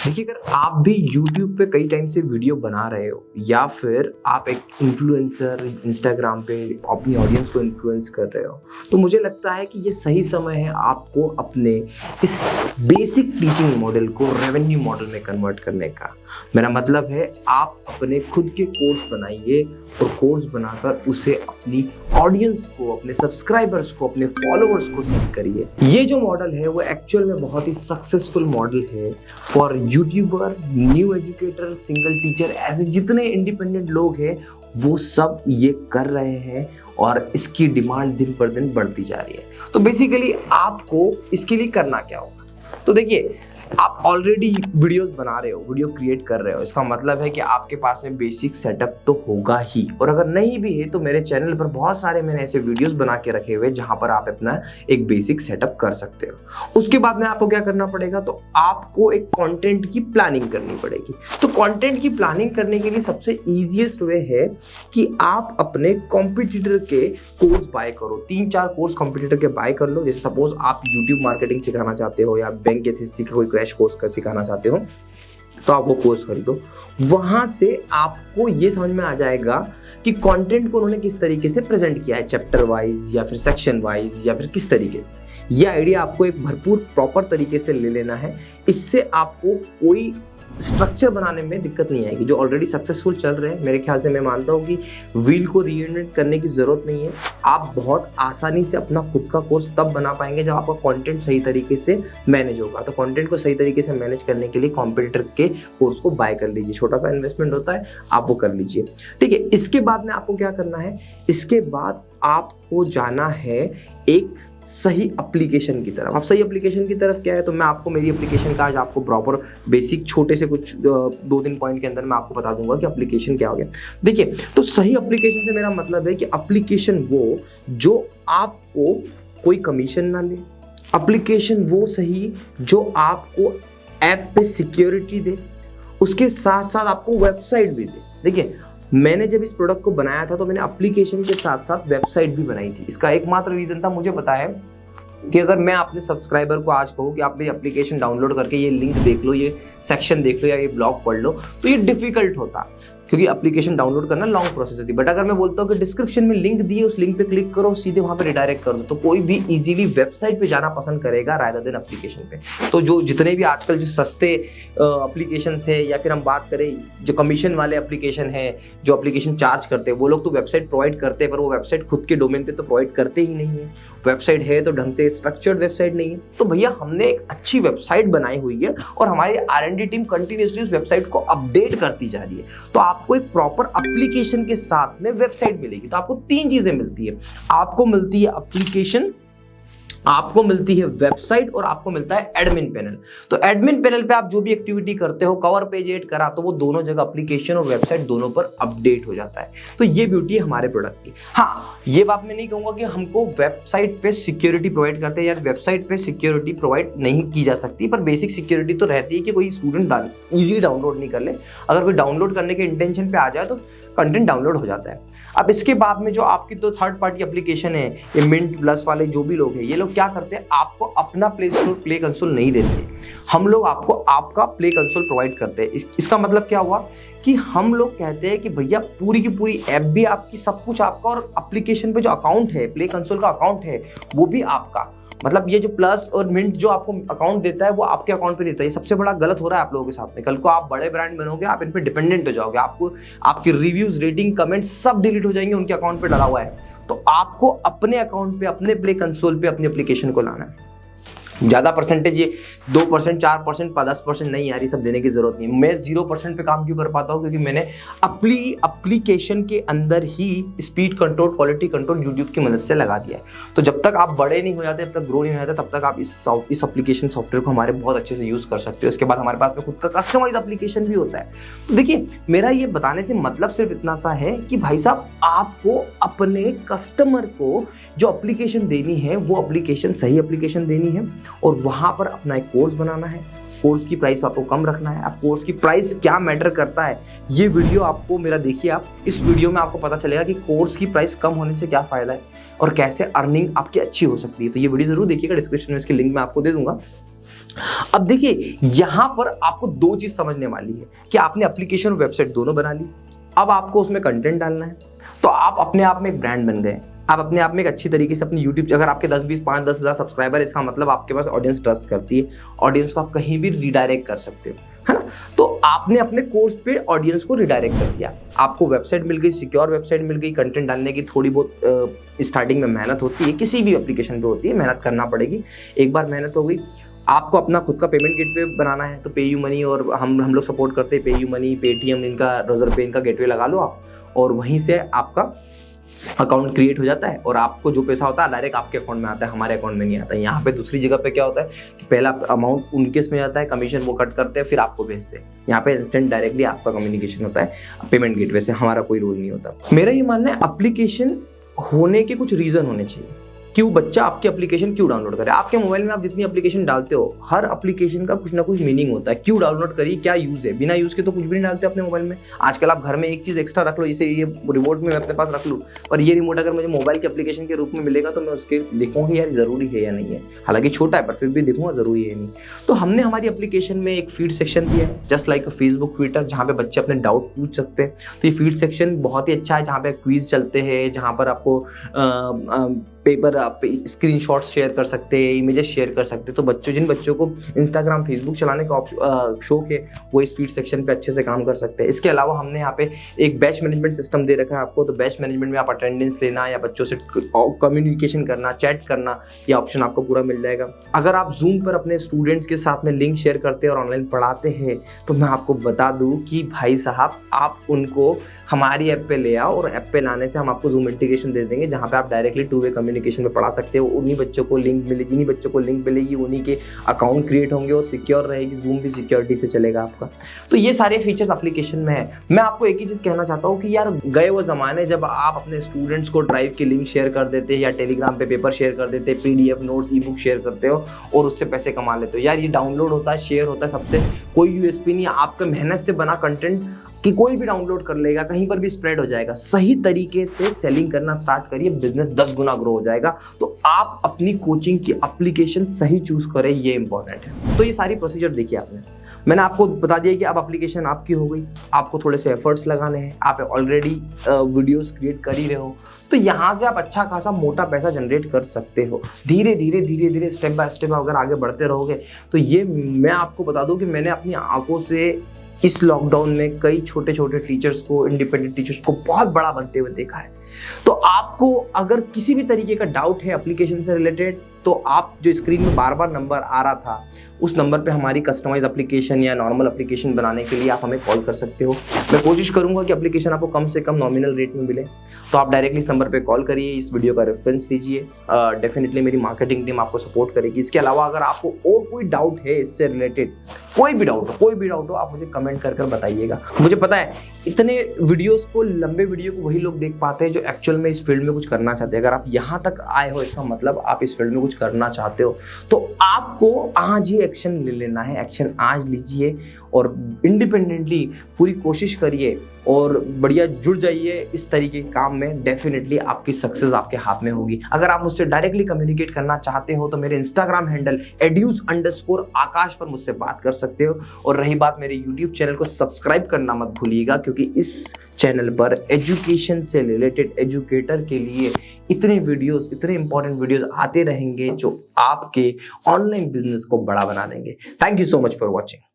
देखिए, अगर आप भी YouTube पे कई टाइम से वीडियो बना रहे हो या फिर आप एक इन्फ्लुएंसर इंस्टाग्राम पे अपनी ऑडियंस को इन्फ्लुएंस कर रहे हो, तो मुझे लगता है कि ये सही समय है आपको अपने इस बेसिक टीचिंग मॉडल को रेवेन्यू मॉडल में कन्वर्ट करने का। मेरा मतलब है आप अपने खुद के कोर्स बनाइए और कोर्स बनाकर उसे अपनी ऑडियंस को, अपने सब्सक्राइबर्स को, अपने फॉलोअर्स को सेल करिए। ये जो मॉडल है वो एक्चुअल में बहुत ही सक्सेसफुल मॉडल है for YouTuber, new educator, single teacher, ऐसे जितने इंडिपेंडेंट लोग हैं वो सब ये कर रहे हैं और इसकी डिमांड दिन पर दिन बढ़ती जा रही है। तो बेसिकली आपको इसके लिए करना क्या होगा? तो देखिए, आप ऑलरेडी वीडियोस बना रहे हो, वीडियो क्रिएट कर रहे हो, इसका मतलब है कि आपके पास में बेसिक सेटअप तो होगा ही। और अगर नहीं भी है तो मेरे चैनल पर बहुत सारे मैंने ऐसे वीडियोस बना के रखे हुए जहां पर आप अपना एक बेसिक सेटअप कर सकते हो। उसके बाद में आपको क्या करना पड़ेगा? तो आपको एक कंटेंट की प्लानिंग करनी पड़ेगी। तो कंटेंट की प्लानिंग करने के लिए सबसे ईजिएस्ट वे है कि आप अपने कॉम्पिटिटर के कोर्स बाय करो। 3-4 कोर्स कॉम्पिटिटर के बाय कर लो। जैसे सपोज आप यूट्यूब मार्केटिंग सिखाना चाहते हो या बैंक एसएससी का कोई क्रैश कोर्स का सिखाना चाहते हो, तो आप वो कोर्स खरीदो। वहां से आपको ये समझ में आ जाएगा कि कंटेंट को उन्होंने किस तरीके से प्रेजेंट किया है, चैप्टर वाइज या फिर सेक्शन वाइज या फिर किस तरीके से। ये आइडिया आपको एक भरपूर प्रॉपर तरीके से ले लेना है। इससे आपको कोई स्ट्रक्चर बनाने में दिक्कत नहीं आएगी। जो ऑलरेडी सक्सेसफुल चल रहे हैं, मेरे ख्याल से मैं मानता हूँ कि व्हील को रीइन्वेंट करने की जरूरत नहीं है। आप बहुत आसानी से अपना खुद का कोर्स तब बना पाएंगे जब आपका कंटेंट सही तरीके से मैनेज होगा। तो कंटेंट को सही तरीके से मैनेज करने के लिए कॉम्पिटिटर के कोर्स को बाय कर लीजिए। छोटा सा इन्वेस्टमेंट होता है, आप वो कर लीजिए। ठीक है, इसके बाद में आपको क्या करना है? इसके बाद आपको जाना है एक सही एप्लीकेशन की तरफ। अब सही एप्लीकेशन की तरफ क्या है, तो मैं आपको मेरी एप्लीकेशन का आज आपको प्रॉपर बेसिक छोटे से कुछ 2-3 पॉइंट के अंदर मैं आपको बता दूंगा कि एप्लीकेशन क्या हो गया। देखिए, तो सही एप्लीकेशन से मेरा मतलब है कि एप्लीकेशन वो जो आपको कोई कमीशन ना ले, एप्लीकेशन वो सही जो आपको ऐप पे सिक्योरिटी दे, उसके साथ साथ आपको वेबसाइट भी दे। देखिए, मैंने जब इस प्रोडक्ट को बनाया था तो मैंने एप्लीकेशन के साथ साथ वेबसाइट भी बनाई थी। इसका एकमात्र रीजन था, मुझे पता है कि अगर मैं अपने सब्सक्राइबर को आज कहूँ कि आप मेरी एप्लीकेशन डाउनलोड करके ये लिंक देख लो, ये सेक्शन देख लो या ये ब्लॉग पढ़ लो, तो ये डिफिकल्ट होता, क्योंकि एप्लीकेशन डाउनलोड करना लॉन्ग प्रोसेस होती है। बट अगर मैं बोलता हूँ कि डिस्क्रिप्शन में लिंक दिए, उस लिंक पे क्लिक करो, सीधे वहां पे रिडायरेक्ट कर दो, तो कोई भी इजीली वेबसाइट पे जाना पसंद करेगा रादर देन एप्लीकेशन पे। तो जो जितने भी आजकल जो सस्ते एप्लीकेशन है या फिर हम बात करें जो कमीशन वाले एप्लीकेशन है, जो एप्लीकेशन चार्ज करते हैं, वो लोग तो वेबसाइट प्रोवाइड करते हैं, पर वो वेबसाइट खुद के डोमेन पे तो प्रोवाइड करते ही नहीं है। वेबसाइट है तो ढंग से स्ट्रक्चर्ड वेबसाइट नहीं है। तो भैया, हमने एक अच्छी वेबसाइट बनाई हुई है और हमारी R&D टीम कंटिन्यूसली उस वेबसाइट को अपडेट करती जा रही है। तो आपको एक प्रॉपर एप्लीकेशन के साथ में वेबसाइट मिलेगी। तो आपको 3 चीजें मिलती है। आपको मिलती है एप्लीकेशन, आपको मिलती है वेबसाइट और आपको मिलता है एडमिन पैनल। तो एडमिन पैनल पे आप जो भी एक्टिविटी करते हो, कवर पेज ऐड करा, तो वो दोनों जगह एप्लीकेशन और वेबसाइट दोनों पर अपडेट हो जाता है। तो ये ब्यूटी है हमारे प्रोडक्ट की। हाँ, ये बात मैं नहीं कहूंगा कि हमको वेबसाइट पे सिक्योरिटी प्रोवाइड करते हैं। यार, वेबसाइट पे सिक्योरिटी प्रोवाइड नहीं की जा सकती, पर बेसिक सिक्योरिटी तो रहती है कि कोई स्टूडेंट इजीली डाउनलोड नहीं कर ले। अगर कोई डाउनलोड करने के इंटेंशन पे आ जाए तो कंटेंट डाउनलोड हो जाता है। अब इसके बाद में जो आपकी तो थर्ड पार्टी एप्लीकेशन है, ये मिंट प्लस वाले जो भी लोग हैं, ये लोग क्या करते हैं, आपको अपना प्ले स्टोर, प्ले कंसोल नहीं देते। हम लोग आपको आपका प्ले कंसोल प्रोवाइड करते हैं। इसका मतलब क्या हुआ कि हम लोग कहते हैं कि भैया पूरी की पूरी ऐप भी आपकी, सब कुछ आपका, और एप्लीकेशन पे जो अकाउंट है, प्ले कंसोल का अकाउंट है, वो भी आपका। मतलब ये जो प्लस और मिंट जो आपको अकाउंट देता है वो आपके अकाउंट पे देता है। ये सबसे बड़ा गलत हो रहा है आप लोगों के साथ में। कल को आप बड़े ब्रांड बनोगे, आप इन पे डिपेंडेंट हो जाओगे, आपको आपके रिव्यूज, रेटिंग, कमेंट्स सब डिलीट हो जाएंगे, उनके अकाउंट पे डाला हुआ है। तो आपको अपने अकाउंट पे, अपने प्ले कंसोल पे अपनी एप्लीकेशन को लाना है। ज्यादा परसेंटेज, ये 2%, 4%, 10% नहीं, यार ये सब देने की जरूरत नहीं। मैं 0% पे काम क्यों कर पाता हूँ? क्योंकि मैंने अपनी एप्लीकेशन के अंदर ही speed control, quality control YouTube की मदद से लगा दिया है। तो जब तक आप बड़े नहीं हो जाते, जब तक ग्रो नहीं हो जाते, तब तक आप इस एप्लीकेशन सॉफ्टवेयर को हमारे बहुत अच्छे से यूज कर सकते हो। इसके बाद हमारे पास में खुद का कस्टमाइज एप्लीकेशन भी होता है। तो देखिए, मेरा ये बताने से मतलब सिर्फ इतना सा है कि भाई साहब, आपको अपने कस्टमर को जो एप्लीकेशन देनी है वो एप्लीकेशन सही एप्लीकेशन देनी है और वहां पर अपना एक कोर्स बनाना है। कोर्स की प्राइस आपको कम रखना है। अब कोर्स की प्राइस क्या मैटर करता है, ये वीडियो आपको मेरा देखिए, आप इस वीडियो में आपको पता चलेगा कि कोर्स की प्राइस कम होने से क्या फायदा है और कैसे अर्निंग आपकी अच्छी हो सकती है। तो ये वीडियो जरूर देखिएगा, डिस्क्रिप्शन में इसकी लिंक मैं आपको दे दूंगा। अब देखिए यहाँ पर आपको दो चीज समझने वाली है कि आपने एप्लीकेशन और वेबसाइट दोनों बना ली, अब आपको उसमें कंटेंट डालना है, तो आप अपने आप में एक ब्रांड बन गए। आप अपने आप में एक अच्छी तरीके से अपनी यूट्यूब, अगर आपके 10 20 5 10 हज़ार सब्सक्राइबर, इसका मतलब आपके पास ऑडियंस ट्रस्ट करती है, ऑडियंस को आप कहीं भी रिडायरेक्ट कर सकते हो, है ना। तो आपने अपने कोर्स पे ऑडियंस को रिडायरेक्ट कर दिया, आपको वेबसाइट मिल गई, सिक्योर वेबसाइट मिल गई। कंटेंट डालने की थोड़ी बहुत स्टार्टिंग में मेहनत होती है, किसी भी एप्लीकेशन पे होती है, मेहनत करना पड़ेगी। एक बार मेहनत हो गई, आपको अपना खुद का पेमेंट गेटवे बनाना है, तो पेयू मनी, और हम लोग सपोर्ट करते हैं पेयू मनी, पेटीएम, इनका रेजरपे, इनका गेटवे लगा लो आप, और वहीं से आपका अकाउंट क्रिएट हो जाता है और आपको जो पैसा होता है डायरेक्ट आपके अकाउंट में आता है, हमारे अकाउंट में नहीं आता है। यहाँ पे दूसरी जगह पे क्या होता है कि पहला अमाउंट उनके इसमें जाता है, कमीशन वो कट करते हैं, फिर आपको भेजते हैं। यहाँ पे इंस्टेंट डायरेक्टली आपका कम्युनिकेशन होता है पेमेंट गेटवे से, हमारा कोई रोल नहीं होता। मेरा ये मानना है एप्लीकेशन होने के कुछ रीजन होने चाहिए कि वो बच्चा आपकी एप्लीकेशन क्यों डाउनलोड करे। आपके मोबाइल में आप जितनी एप्लीकेशन डालते हो, हर एप्लीकेशन का कुछ ना कुछ मीनिंग होता है, क्यों डाउनलोड करिए, क्या यूज है। बिना यूज के तो कुछ भी नहीं डालते अपने मोबाइल में। आजकल आप घर में एक चीज एक्स्ट्रा रख लो, जैसे ये रिमोट में मैं अपने पास रख लूँ, और ये रिमोट अगर मुझे मोबाइल के एप्लीकेशन के रूप में मिलेगा तो मैं उसके देखूंगा यार जरूरी है या नहीं है, हालांकि छोटा है पर फिर भी देखूंगा जरूरी है नहीं। तो हमने हमारी एप्लीकेशन में एक फीड सेक्शन दिया है, जस्ट लाइक फेसबुक, ट्विटर, जहाँ पे बच्चे अपने डाउट पूछ सकते हैं। तो ये फीड सेक्शन बहुत ही अच्छा है, जहाँ पे क्विज चलते हैं, जहाँ पर आपको पेपर, आप स्क्रीनशॉट्स शेयर कर सकते हैं, इमेजेस शेयर कर सकते हैं। तो जिन बच्चों को इंस्टाग्राम, फेसबुक चलाने का शौक है, वो इस फीड सेक्शन पे अच्छे से काम कर सकते हैं। इसके अलावा हमने यहाँ पे एक बैच मैनेजमेंट सिस्टम दे रखा है आपको। तो बैच मैनेजमेंट में आप अटेंडेंस लेना या बच्चों से कम्युनिकेशन करना, चैट करना, ये ऑप्शन आपको पूरा मिल जाएगा। अगर आप जूम पर अपने स्टूडेंट्स के साथ में लिंक शेयर करते हैं और ऑनलाइन पढ़ाते हैं, तो मैं आपको बता दूँ कि भाई साहब, आप उनको हमारी ऐप पे ले आओ, और ऐप पे लाने से हम आपको जूम इंटीग्रेशन दे देंगे, जहाँ पे आप डायरेक्टली टू वे कम्युनिकेशन में पढ़ा सकते हो। उन्हीं बच्चों को लिंक मिले, जिन्हीं बच्चों को लिंक मिलेगी उन्हीं के अकाउंट क्रिएट होंगे और सिक्योर रहेगी, जूम भी सिक्योरिटी से चलेगा आपका। तो ये सारे फीचर्स एप्लीकेशन में है। मैं आपको एक ही चीज़ कहना चाहता हूँ कि यार, गए वो ज़माने जब आप अपने स्टूडेंट्स को ड्राइव की लिंक शेयर कर देते या टेलीग्राम पे पेपर शेयर कर देते, PDF नोट्स, ई बुक शेयर करते हो और उससे पैसे कमा लेते हो। यार ये डाउनलोड होता है, शेयर होता है, सबसे कोई USP नहीं है। आपका मेहनत से बना कंटेंट कि कोई भी डाउनलोड कर लेगा, कहीं पर भी स्प्रेड हो जाएगा। सही तरीके से सेलिंग करना स्टार्ट करिए, बिजनेस 10 गुना ग्रो हो जाएगा। तो आप अपनी कोचिंग की एप्लीकेशन सही चूज करें, ये इंपॉर्टेंट है। तो ये सारी प्रोसीजर देखिए आपने, मैंने आपको बता दिया कि अब एप्लीकेशन आपकी हो गई, आपको थोड़े से एफर्ट्स लगाने हैं, आप ऑलरेडी वीडियोस क्रिएट कर ही रहे हो, तो यहाँ से आप अच्छा खासा मोटा पैसा जनरेट कर सकते हो। धीरे धीरे स्टेप बाय स्टेप अगर आगे बढ़ते रहोगे, तो ये मैं आपको बता दूं कि मैंने अपनी आंखों से इस लॉकडाउन में कई छोटे छोटे टीचर्स को, इंडिपेंडेंट टीचर्स को बहुत बड़ा बनते हुए देखा है। तो आपको अगर किसी भी तरीके का डाउट है एप्लीकेशन से रिलेटेड, तो आप जो स्क्रीन में बार बार नंबर आ रहा था, उस नंबर पे हमारी कस्टमाइज एप्लीकेशन या नॉर्मल एप्लीकेशन बनाने के लिए आप हमें कॉल कर सकते हो। मैं कोशिश करूंगा कि एप्लीकेशन आपको कम से कम नॉमिनल रेट में मिले, तो आप डायरेक्टली इस नंबर पे कॉल करिए, इस वीडियो का रेफरेंस लीजिए। डेफिनेटली मेरी मार्केटिंग टीम आपको सपोर्ट करेगी। इसके अलावा अगर आपको और कोई डाउट है इससे रिलेटेड, कोई भी डाउट हो, आप मुझे कमेंट कर बताइएगा। मुझे पता है इतने वीडियोस को, लंबे वीडियो को वही लोग देख पाते हैं जो एक्चुअल में इस फील्ड में कुछ करना चाहते हैं। अगर आप यहाँ तक आए हो, इसका मतलब आप इस फील्ड में कुछ करना चाहते हो, तो आपको आज ही एक्शन ले लेना है। एक्शन आज लीजिए और इंडिपेंडेंटली पूरी कोशिश करिए और बढ़िया जुड़ जाइए इस तरीके के काम में। डेफिनेटली आपकी सक्सेस आपके हाथ में होगी। अगर आप मुझसे डायरेक्टली कम्युनिकेट करना चाहते हो तो मेरे इंस्टाग्राम हैंडल @educe_आकाश पर मुझसे बात कर सकते हो। और रही बात मेरे यूट्यूब चैनल को सब्सक्राइब करना मत भूलिएगा, क्योंकि इस चैनल पर एजुकेशन से रिलेटेड, एजुकेटर के लिए इतने वीडियोस, इतने इंपॉर्टेंट वीडियोस आते रहेंगे जो आपके ऑनलाइन बिजनेस को बड़ा बना देंगे। Thank you so much for watching.